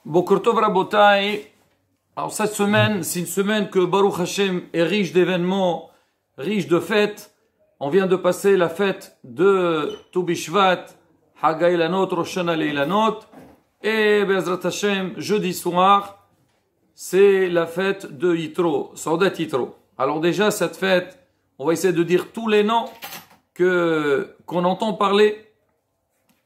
Boker Tov Rabotai. Alors cette semaine, c'est une semaine que Baruch Hashem est riche d'événements, riche de fêtes. On vient de passer la fête de Tu Bishvat, Haga Ilanot, Rosh Hashanah Leilanot. Et Be'ezrat Hashem, jeudi soir, c'est la fête de Yitro, Saudat Yitro. Alors déjà, cette fête, on va essayer de dire tous les noms qu'on entend parler.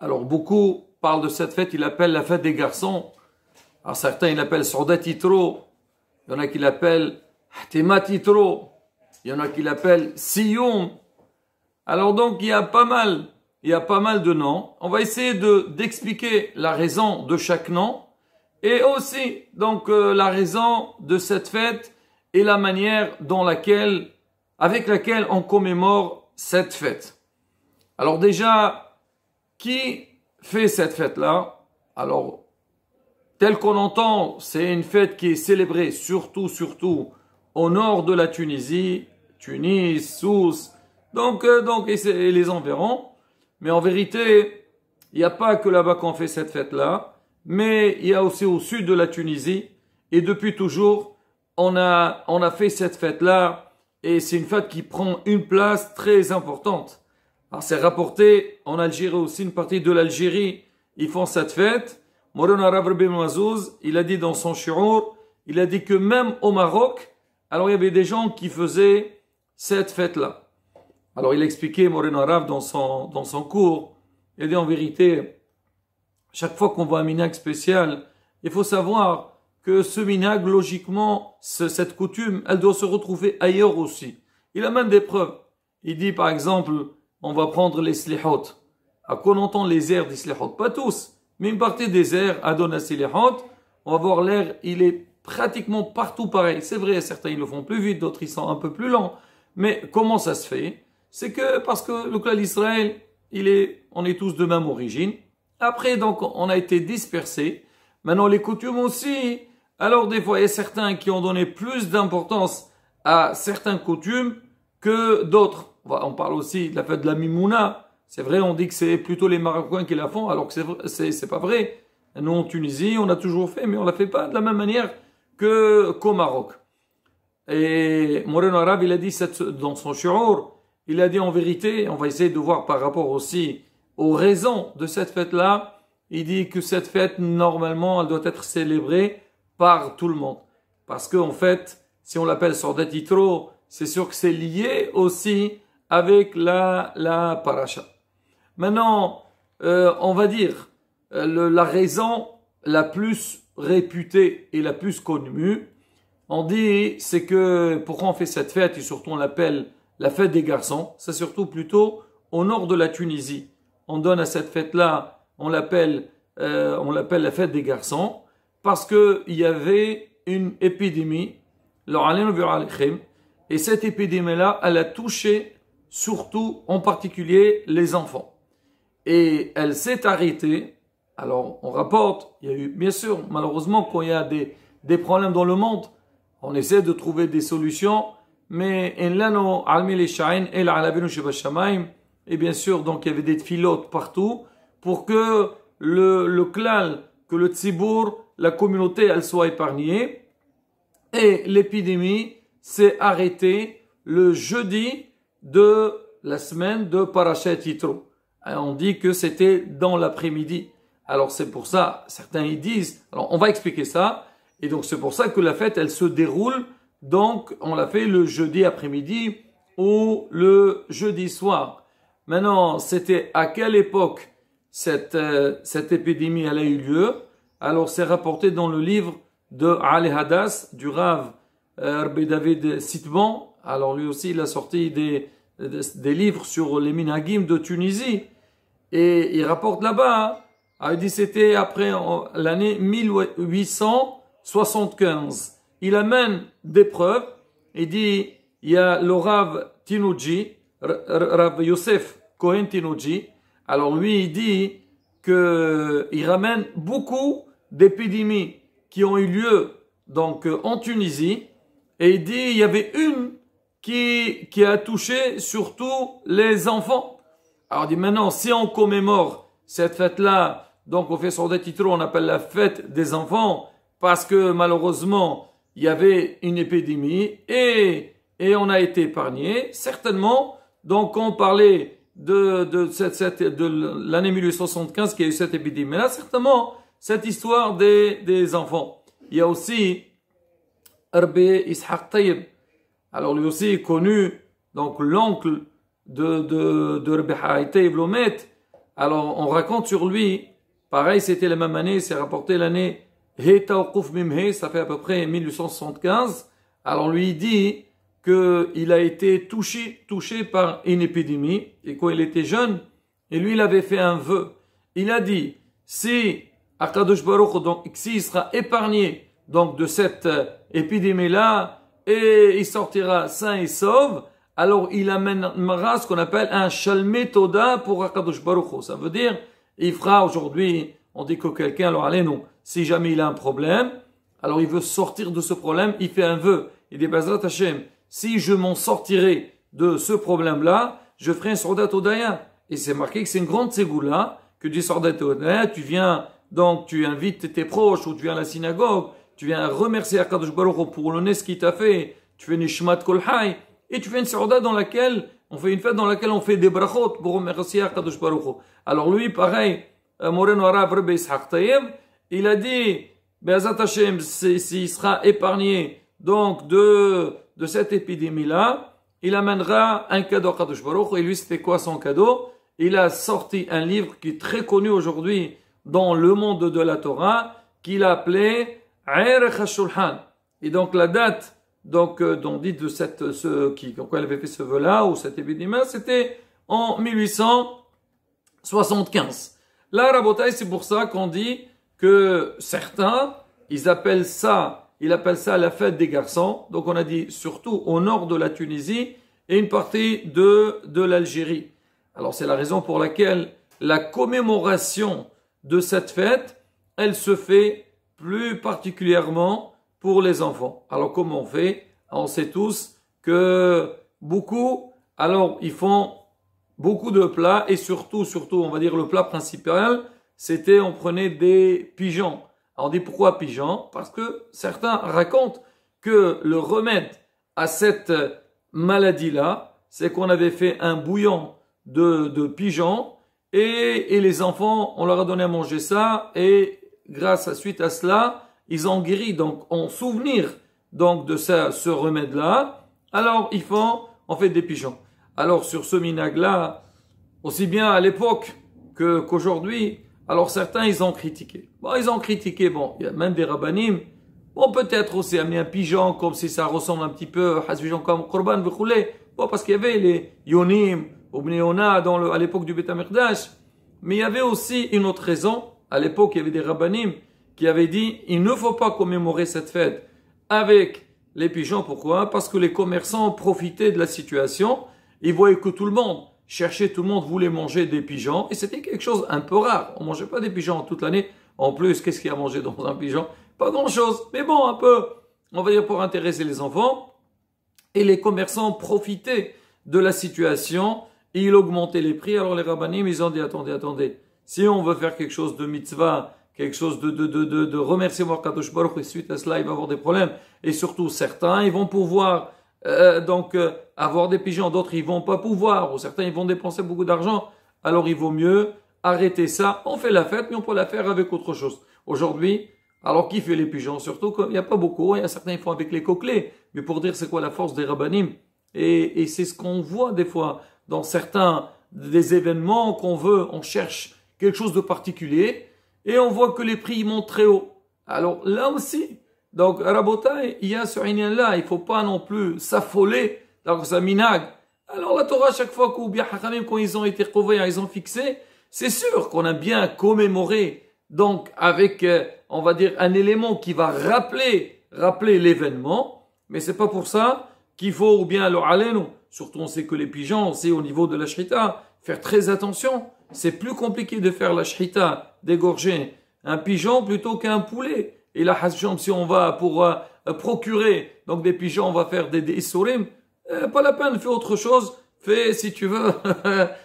Alors beaucoup parlent de cette fête, ils l'appellent la fête des garçons. Alors certains, ils l'appellent Saudat Yitro. Il y en a qui l'appellent Hatimat Yitro. Il y en a qui l'appellent Siyum. Alors donc, il y a pas mal de noms. On va essayer d'expliquer la raison de chaque nom et aussi donc la raison de cette fête et la manière avec laquelle on commémore cette fête. Alors déjà, qui fait cette fête-là? Alors, tel qu'on entend, c'est une fête qui est célébrée surtout au nord de la Tunisie, Tunis, Sousse, donc et les environs. Mais en vérité, il n'y a pas que là-bas qu'on fait cette fête-là, mais il y a aussi au sud de la Tunisie. Et depuis toujours, on a fait cette fête-là, et c'est une fête qui prend une place très importante. Alors c'est rapporté en Algérie aussi, une partie de l'Algérie, ils font cette fête. Morena Rav Rabbi Mazouz, il a dit dans son shi'ur, il a dit que même au Maroc, alors il y avait des gens qui faisaient cette fête-là. Alors il a expliqué, Morena Rav, dans son cours, il a dit en vérité, chaque fois qu'on voit un minhag spécial, il faut savoir que ce minhag, logiquement, cette coutume, elle doit se retrouver ailleurs aussi. Il a même des preuves. Il dit par exemple, on va prendre les slihot. À quoi on entend les airs des slihot? Pas tous, mais une partie des airs Adonai Slihot, on va voir l'air, il est pratiquement partout pareil. C'est vrai, certains ils le font plus vite, d'autres ils sont un peu plus lents. Mais comment ça se fait? C'est que parce que le clan d'Israël, on est tous de même origine. Après, donc, on a été dispersés. Maintenant, les coutumes aussi. Alors, des fois, il y a certains qui ont donné plus d'importance à certaines coutumes que d'autres. On parle aussi de la fête de la Mimouna. C'est vrai, on dit que c'est plutôt les Marocains qui la font, alors que c'est pas vrai. Nous, en Tunisie, on a toujours fait, mais on la fait pas de la même manière qu'au Maroc. Et Moreno Arabe, il a dit dans son shi'ur, il a dit en vérité, on va essayer de voir par rapport aussi aux raisons de cette fête-là, il dit que cette fête, normalement, elle doit être célébrée par tout le monde. Parce qu'en fait, si on l'appelle Saudat Yitro, c'est sûr que c'est lié aussi avec la paracha. Maintenant, on va dire, la raison la plus réputée et la plus connue, on dit, c'est que pourquoi on fait cette fête et surtout on l'appelle la fête des garçons, c'est surtout plutôt au nord de la Tunisie. On donne à cette fête-là, on l'appelle la fête des garçons, parce que il y avait une épidémie, et cette épidémie-là, elle a touché surtout, en particulier, les enfants. Et elle s'est arrêtée. Alors, on rapporte, il y a eu, bien sûr, malheureusement, quand il y a des problèmes dans le monde, on essaie de trouver des solutions, mais et bien sûr, donc il y avait des filotes partout pour que le clan, que le tzibour, la communauté, elle soit épargnée. Et l'épidémie s'est arrêtée le jeudi de la semaine de Parashat Yitro. On dit que c'était dans l'après-midi. Alors c'est pour ça, certains y disent, alors on va expliquer ça, et donc c'est pour ça que la fête, elle se déroule, donc on l'a fait le jeudi après-midi ou le jeudi soir. Maintenant, c'était à quelle époque cette épidémie elle a eu lieu? Alors c'est rapporté dans le livre de Ali Hadas, du Rav Rabbi David Sitban. Alors lui aussi, il a sorti des livres sur les minhagim de Tunisie. Et il rapporte là-bas, il dit c'était après l'année 1875. Il amène des preuves. Il dit, il y a le Rav Tinouji, Rav Yosef Cohen Tinouji. Alors lui, il dit qu'il ramène beaucoup d'épidémies qui ont eu lieu donc en Tunisie. Et il dit, il y avait une qui a touché surtout les enfants. Alors il dit maintenant, si on commémore cette fête-là donc on fait Soudat Yitro, on appelle la fête des enfants, parce que malheureusement, il y avait une épidémie et on a été épargné. Certainement, donc quand on parlait de l'année 1875 qui a eu cette épidémie-là, certainement, cette histoire des enfants. Il y a aussi Rabbi Ishaq Tayyib. Alors lui aussi est connu, donc l'oncle de Rabbi Tayyib Lomet. Alors on raconte sur lui, pareil, c'était la même année, c'est rapporté l'année Tawquf Mimhe, ça fait à peu près 1875. Alors lui dit qu'il a été touché par une épidémie, et quand il était jeune, et lui il avait fait un vœu. Il a dit, si Akadosh Baruch, donc s'il sera épargné donc de cette épidémie-là, et il sortira sain et sauf, alors il amènera ce qu'on appelle un Shalmei Toda pour Akadosh Baruch. Ça veut dire, il fera aujourd'hui, on dit que quelqu'un, alors allez non, si jamais il a un problème, alors il veut sortir de ce problème, il fait un vœu. Il dit, Bezrat Hashem, si je m'en sortirai de ce problème-là, je ferai un Soudat Odaya. Et c'est marqué que c'est une grande ségoula, que du Soudat Odaya, tu viens, donc tu invites tes proches, ou tu viens à la synagogue, tu viens remercier Akadosh Baruch pour le nez qu'il t'a fait, tu fais une Nishmat Kol Hay, et tu fais une Souda dans laquelle, on fait une fête dans laquelle on fait des brachot pour remercier Akadosh Baruch. Alors lui, pareil, Moreno Arav Rabbi Ishaq Tayyib, il a dit, Be'ezat Hashem, s'il sera épargné, donc, de cette épidémie-là, il amènera un cadeau à Kadosh Baruch. Et lui, c'était quoi son cadeau? Il a sorti un livre qui est très connu aujourd'hui dans le monde de la Torah, qu'il a appelé Erech HaShulchan. Et donc, la date, donc, dont dit de quand elle avait fait ce vœu-là, ou cette épidémie, c'était en 1875. Là, Rabotai, c'est pour ça qu'on dit que certains, ils appellent ça la fête des garçons. Donc on a dit surtout au nord de la Tunisie et une partie de l'Algérie. Alors c'est la raison pour laquelle la commémoration de cette fête, elle se fait plus particulièrement pour les enfants. Alors comment on fait? On sait tous que beaucoup, alors ils font beaucoup de plats et surtout, on va dire le plat principal, c'était on prenait des pigeons. Alors on dit pourquoi pigeon? Parce que certains racontent que le remède à cette maladie-là, c'est qu'on avait fait un bouillon de pigeons et les enfants, on leur a donné à manger ça et suite à cela, ils ont guéri. Donc en souvenir donc de ce remède-là, alors on fait des pigeons. Alors sur ce minag-là, aussi bien à l'époque qu'aujourd'hui, alors certains, ils ont critiqué. Bon, il y a même des rabbanim. Bon, peut-être aussi amener un pigeon comme si ça ressemble un petit peu à pigeon comme Korban, bon, parce qu'il y avait les Yonim, ou Bnei Yona à l'époque du Beth HaMikdash. Mais il y avait aussi une autre raison. À l'époque, il y avait des rabbanim qui avaient dit, il ne faut pas commémorer cette fête avec les pigeons. Pourquoi? Parce que les commerçants profitaient de la situation. Ils voyaient que tout le monde voulait manger des pigeons, et c'était quelque chose un peu rare. On mangeait pas des pigeons toute l'année. En plus, qu'est-ce qu'il y a à manger dans un pigeon? Pas grand-chose, mais bon, un peu, on va dire pour intéresser les enfants. Et les commerçants profitaient de la situation, et ils augmentaient les prix. Alors les rabbanim, ils ont dit, attendez, si on veut faire quelque chose de mitzvah, quelque chose de remerciement à Kadosh Baruch, et suite à cela, il va y avoir des problèmes. Et surtout, certains, ils vont pouvoir avoir des pigeons, d'autres ils vont pas pouvoir, ou certains ils vont dépenser beaucoup d'argent, alors il vaut mieux arrêter ça. On fait la fête, mais on peut la faire avec autre chose. Aujourd'hui, alors qui fait les pigeons? Surtout qu'il n'y a pas beaucoup, il y a certains ils font avec les coquelets, mais pour dire c'est quoi la force des rabbanim. Et c'est ce qu'on voit des fois dans certains des événements on cherche quelque chose de particulier, et on voit que les prix montent très haut. Alors là aussi, donc, Rabotai, il y a ce inyan-là, il faut pas non plus s'affoler dans sa minag. Alors, la Torah, chaque fois quand ils ont été retrouvés, ils ont fixé, c'est sûr qu'on a bien commémoré, donc, avec, on va dire, un élément qui va rappeler l'événement, mais c'est pas pour ça qu'il faut, ou bien, alors, allez-nous. Surtout, on sait que les pigeons, c'est au niveau de la shrita, faire très attention. C'est plus compliqué de faire la shrita, d'égorger un pigeon plutôt qu'un poulet. Et là, si on va pour procurer donc des pigeons, on va faire des isurim, pas la peine, fais autre chose, fais, si tu veux,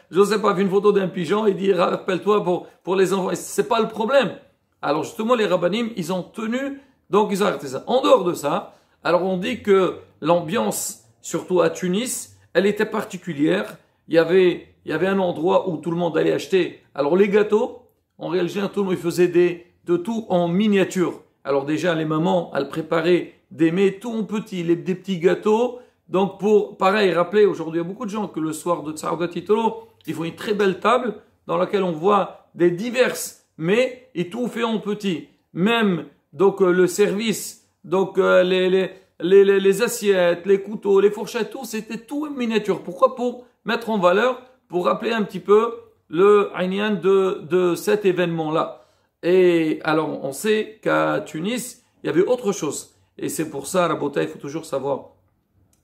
je sais pas, fais une photo d'un pigeon et dis, rappelle-toi pour les enfants. C'est pas le problème. Alors justement, les rabbinim, ils ont tenu, donc ils ont arrêté ça. En dehors de ça, alors on dit que l'ambiance, surtout à Tunis, elle était particulière. Il y avait un endroit où tout le monde allait acheter. Alors les gâteaux, en réalité, tout le monde faisait de tout en miniature. Alors déjà, les mamans, elles préparaient des mets tout en petits, des petits gâteaux. Donc pour, pareil, rappeler, aujourd'hui, il y a beaucoup de gens que le soir de Tsarda Titolo, ils font une très belle table dans laquelle on voit des diverses mets et tout fait en petit. Même, donc, le service, donc, les assiettes, les couteaux, les fourchettes, tout, c'était tout en miniature. Pourquoi? Pour mettre en valeur, pour rappeler un petit peu le Aïnian de cet événement-là. Et alors, on sait qu'à Tunis, il y avait autre chose. Et c'est pour ça, Rabota, il faut toujours savoir,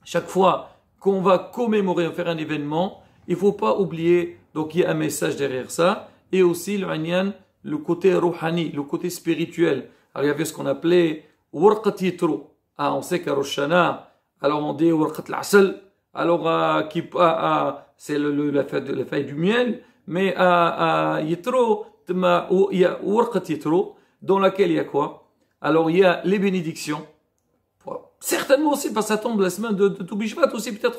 chaque fois qu'on va commémorer, faire un événement, il faut pas oublier, donc il y a un message derrière ça, et aussi le Aïnian, le côté rouhani, le côté spirituel. Alors, il y avait ce qu'on appelait Warqat Yitro. Ah, on sait qu'à Rosh Hashanah, alors on dit Warqat l'Asal, alors c'est la feuille du miel, mais à Yitro, il y a Warqat Yitro, dans laquelle il y a quoi? Alors il y a les bénédictions. Certainement aussi, parce que ça tombe la semaine de Tou Bishvat aussi, peut-être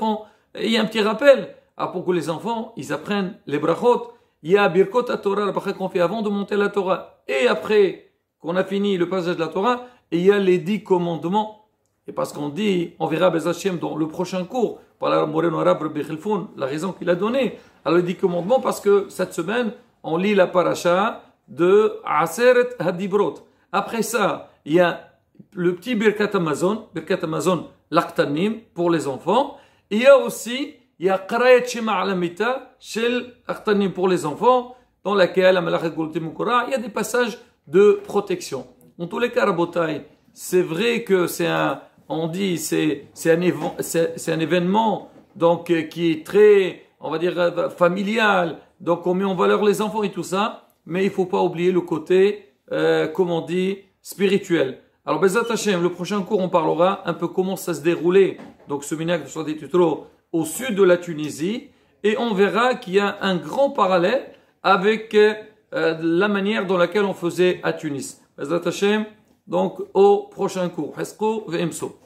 il y a un petit rappel, pour que les enfants, ils apprennent les brachot. Il y a Birkot à Torah, la bracha qu'on fait avant de monter la Torah. Et après qu'on a fini le passage de la Torah, et il y a les 10 commandements. Et parce qu'on dit, on verra Bez Hashem dans le prochain cours, par la Moreno Arab Rabbi Khilfoun, la raison qu'il a donnée. Alors, les 10 commandements, parce que cette semaine, on lit la paracha de Aseret Hadibrot. Après ça, il y a le petit Birkat Amazon, l'Aqtanim, pour les enfants. Et il y a aussi, il y a Qarayat Shema Alamita, Shel Aqtanim pour les enfants, dans laquelle, il y a des passages de protection. En tous les cas, Rabotai, c'est vrai que c'est un événement donc qui est très, on va dire, familial. Donc on met en valeur les enfants et tout ça, mais il faut pas oublier le côté, comme on dit, spirituel. Alors Bezat Hashem, le prochain cours, on parlera un peu comment ça se déroulait. Donc ce minag de Sadi Tutro au sud de la Tunisie, et on verra qu'il y a un grand parallèle avec la manière dans laquelle on faisait à Tunis. Bezat Hashem, donc au prochain cours. Hesqo ve'emso.